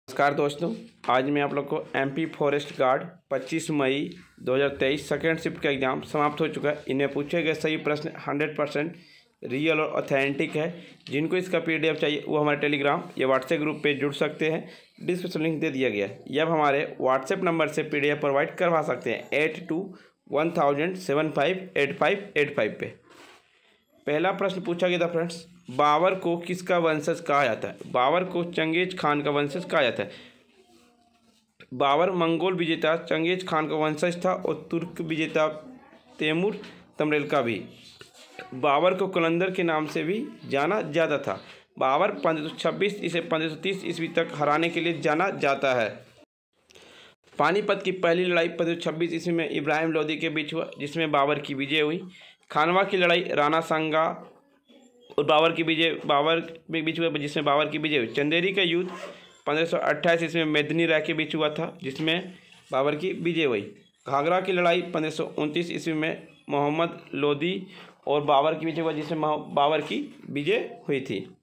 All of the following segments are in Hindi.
नमस्कार दोस्तों, आज मैं आप लोग को एमपी फॉरेस्ट गार्ड 25 मई 2023 सेकेंड शिफ्ट का एग्ज़ाम समाप्त हो चुका है। इन्हें पूछे गए सही प्रश्न 100% रियल और ऑथेंटिक है। जिनको इसका पीडीएफ चाहिए वो हमारे टेलीग्राम या व्हाट्सएप ग्रुप पे जुड़ सकते हैं। डिस्क्रिप्शन लिंक दे दिया गया है या हमारे व्हाट्सएप नंबर से पीडीएफ प्रोवाइड करवा सकते हैं 8210758585 पे। पहला प्रश्न पूछा गया था फ्रेंड्स, बाबर को किसका वंशज कहा जाता है? बाबर को चंगेज खान का वंशज कहा जाता है। बाबर मंगोल विजेता चंगेज खान का वंशज था और तुर्क विजेता तैमूर तमरेल का भी। बाबर को कलंदर के नाम से भी जाना जाता था। बाबर 1526 इसे 1530 ईस्वी तक हराने के लिए जाना जाता है। पानीपत की पहली लड़ाई 1526 ईस्वी में इब्राहिम लोदी के बीच हुआ, जिसमें बाबर की विजय हुई। खानवा की लड़ाई राणा सांगा और बाबर के बीच हुआ, जिसमें बाबर की विजय हुई। चंदेरी का युद्ध 1528 ईस्वी में मेदिनी राय के बीच हुआ था, जिसमें बाबर की विजय हुई। घाघरा की लड़ाई 1529 ईस्वी में मोहम्मद लोदी और बाबर की विजय हुआ, जिसमें बाबर की विजय हुई थी।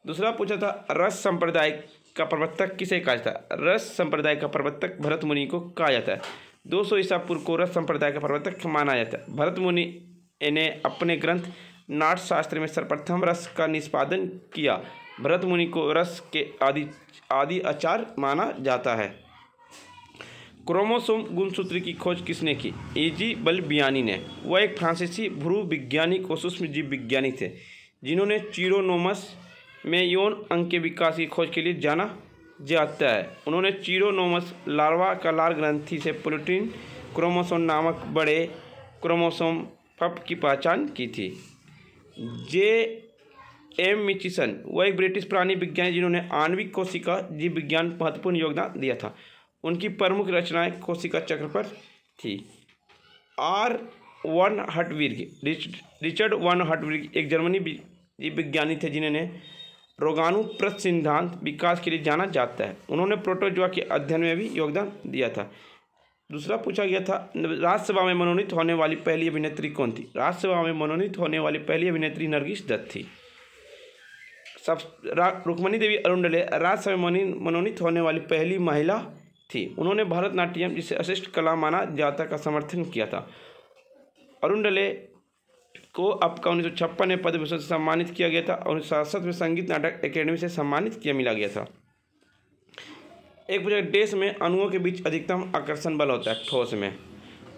दूसरा पूछा था, रस संप्रदाय का प्रवर्तक किसे कहा जाता है? रस संप्रदाय का प्रवर्तक भरत मुनि को कहा जाता है। 200 ईसा पूर्व को रस संप्रदाय का प्रवर्तक माना जाता है। भरत मुनि ने अपने ग्रंथ नाट्यशास्त्र में सर्वप्रथम रस का निष्पादन किया। भरत मुनि को रस के आदि आचार्य माना जाता है। क्रोमोसोम गुणसूत्र की खोज किसने की? एजी बल्बियानी ने। वह एक फ्रांसीसी भ्रू वैज्ञानिक और सूक्ष्म जीव विज्ञानी थे, जिन्होंने चीरोनोमस में यौन अंग के विकास की खोज के लिए जाना जाता है। उन्होंने चीरोनोमस लार्वा का लार ग्रंथि से प्रोटीन क्रोमोसोम नामक बड़े क्रोमोसोम फप की पहचान की थी। J.M. मिचिसन वह एक ब्रिटिश प्राणी विज्ञानी, जिन्होंने आणविक कोशिका जीव विज्ञान महत्वपूर्ण योगदान दिया था। उनकी प्रमुख रचनाएं कोशिका चक्र पर थी। रिचर्ड वन हर्टविग एक जर्मनी जीव विज्ञानी थे, जिन्होंने रोगाणु सिद्धांत विकास के लिए जाना जाता है। उन्होंने प्रोटोजोआ के अध्ययन में भी योगदान दिया था। दूसरा पूछा गया था, राज्यसभा में मनोनीत होने वाली पहली अभिनेत्री कौन थी? राज्यसभा में मनोनीत होने वाली पहली अभिनेत्री नरगिस दत्त थी। रुक्मणी देवी अरुणडले राज्यसभा में मनोनीत होने वाली पहली महिला थी। उन्होंने भरतनाट्यम, जिसे अशिष्ट कला माना जाता, का समर्थन किया था। अरुणडले को आपका 1956 में पद्म भूषण से सम्मानित किया गया था और 1967 में संगीत नाटक अकेडमी से सम्मानित मिला गया था। एक पूछा, देश में अणुओं के बीच अधिकतम आकर्षण बल होता है? ठोस में।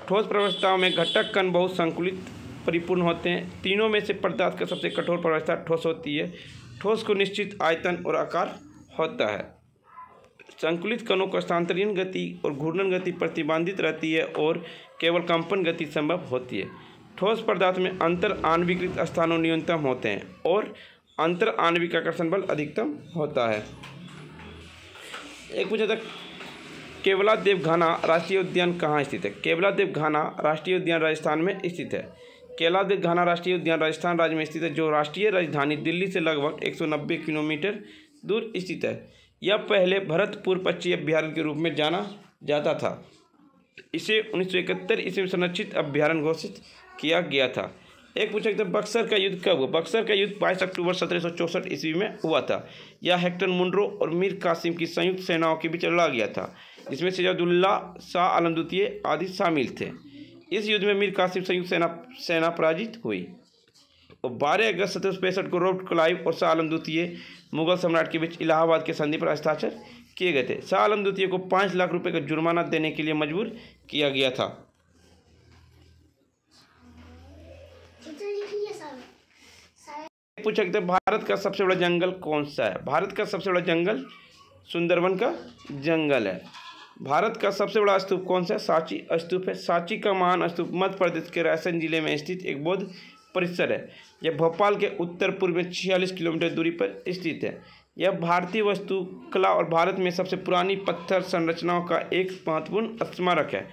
ठोस प्रवस्थाओं में घटक कण बहुत संकुलित परिपूर्ण होते हैं। तीनों में से पदार्थ का सबसे कठोर प्रवस्था ठोस होती है। ठोस को निश्चित आयतन और आकार होता है। संकुलित कणों को स्थानांतरण गति और घूर्णन गति प्रतिबंधित रहती है और केवल कंपन गति संभव होती है। ठोस पदार्थ में अंतर आणविक स्थानों न्यूनतम होते हैं और अंतर आणविक आकर्षण बल अधिकतम होता है। एक पूछा था, केवलादेव घाना राष्ट्रीय उद्यान कहाँ स्थित है? केवलादेव घाना राष्ट्रीय उद्यान राजस्थान में स्थित है। केवलादेव घाना राष्ट्रीय उद्यान राजस्थान राज्य में स्थित है, जो राष्ट्रीय राजधानी दिल्ली से लगभग 190 किलोमीटर दूर स्थित है। यह पहले भरतपुर पक्षी अभ्यारण्य के रूप में जाना जाता था। इसे 1971 ईस्वी में संरक्षित अभ्यारण्य घोषित किया गया था। एक पूछा था, बक्सर का युद्ध कब हुआ? बक्सर का युद्ध 22 अक्टूबर 1764 ईस्वी में हुआ था। यह हेक्टर मुनरो और मीर कासिम की संयुक्त सेनाओं के बीच लड़ा गया था, जिसमें सिराजुद्दौला, शाह आलम द्वितीय आदि शामिल थे। इस युद्ध में मीर कासिम संयुक्त सेना पराजित हुई और 12 अगस्त 1765 को रॉबर्ट क्लाइव और शाह आलम द्वितीय मुगल सम्राट के बीच इलाहाबाद के संधि पर हस्ताक्षर किए गए थे। शाह आलम द्वितीय को 5 लाख रुपये का जुर्माना देने के लिए मजबूर किया गया था। पूछा गया, भारत का सबसे बड़ा जंगल कौन सा है? भारत का सबसे बड़ा जंगल सुंदरवन का जंगल है। भारत का सबसे बड़ा स्तूप कौन सा है? सांची स्तूप है। सांची का महान स्तूप मध्य प्रदेश के रायसेन जिले में स्थित एक बौद्ध परिसर है। यह भोपाल के उत्तर पूर्व में 46 किलोमीटर दूरी पर स्थित है। यह भारतीय वास्तुकला और भारत में सबसे पुरानी पत्थर संरचनाओं का एक महत्वपूर्ण स्मारक है।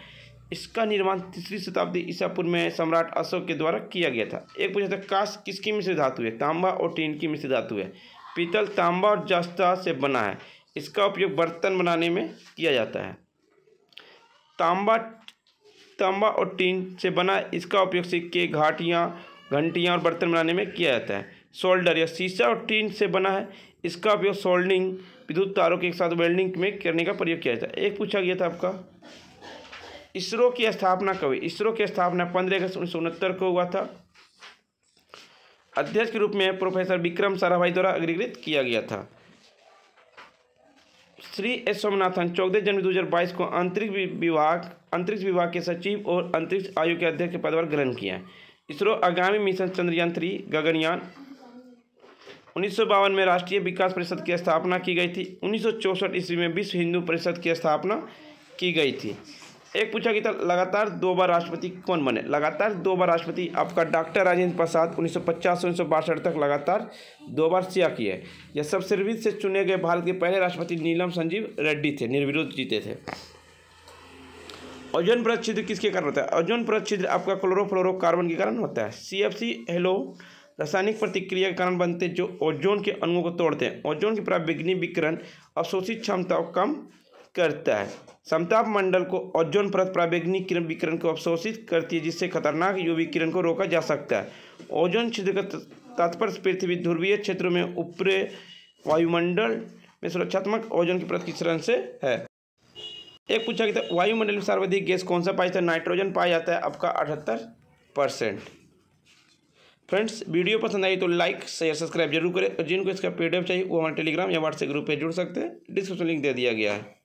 इसका निर्माण 3री शताब्दी ईसा पूर्व में सम्राट अशोक के द्वारा किया गया था। एक पूछा था, कांस्य किसकी मिश्र धातु है? तांबा और टीन की मिश्र धातु है। पीतल तांबा और जस्ता से बना है। इसका उपयोग बर्तन बनाने में किया जाता है। तांबा और टीन से बना इसका उपयोग सिक्के, घंटियाँ और बर्तन बनाने में किया जाता है। सोल्डर, यह शीशा और टीन से बना है। इसका उपयोग सोल्डरिंग विद्युत तारों के एक साथ वेल्डिंग में करने का प्रयोग किया जाता है। एक पूछा गया था आपका, इसरो की स्थापना कब हुई? इसरो की स्थापना 15 अगस्त 1969 को हुआ था। अध्यक्ष के रूप में प्रोफेसर विक्रम साराभाई द्वारा अधिकृत किया गया था। श्री एस स्वामीनाथन 14 जनवरी 2022 को अंतरिक्ष विभाग के सचिव और अंतरिक्ष आयोग के अध्यक्ष के पदभार ग्रहण किया। इसरो आगामी मिशन चंद्रयान 3 गगनयान 1952 में राष्ट्रीय विकास परिषद की स्थापना की गई थी। 1964 ईस्वी में विश्व हिंदू परिषद की स्थापना की गई थी। एक पूछा गया था, लगातार 2 बार राष्ट्रपति कौन बने? लगातार 2 बार राष्ट्रपति आपका डॉक्टर राजेंद्र प्रसाद 1950 से 1962 तक लगातार 2 बार सेवा किए। यह सब सर्विस से चुने गए भारत के पहले राष्ट्रपति नीलम संजीव रेड्डी थे, निर्विरोध जीते थे। ओजोन परत छिद्र किसके कारण होता है? ओजोन परत छिद्र आपका क्लोरोफ्लोरोकार्बन के कारण होता है। CFC हेलो रासायनिक प्रतिक्रिया के कारण बनते जो ओजोन के अणुओं को तोड़ते हैं। ओजोन की पराबैंगनी विकिरण अवशोषित क्षमता को कम करता है। समताप मंडल को ओजोन परत पराबैंगनी विकिरण को अवशोषित करती है, जिससे खतरनाक UV किरण को रोका जा सकता है। ओजोन छिद्र का तात्पर्य पृथ्वी ध्रुवीय क्षेत्रों में ऊपरी वायुमंडल में सुरक्षात्मक ओजोन की परत की शरण से है। एक पूछा गया था, वायुमंडल में सर्वाधिक गैस कौन सा पाया जाता है? नाइट्रोजन पाया जाता है आपका 78%। फ्रेंड्स, वीडियो पसंद आई तो लाइक शेयर सब्सक्राइब जरूर करें और जिनको इसका PDF चाहिए वो हमारे टेलीग्राम या व्हाट्सएप ग्रुप पे जुड़ सकते हैं। डिस्क्रिप्शन लिंक दे दिया गया है।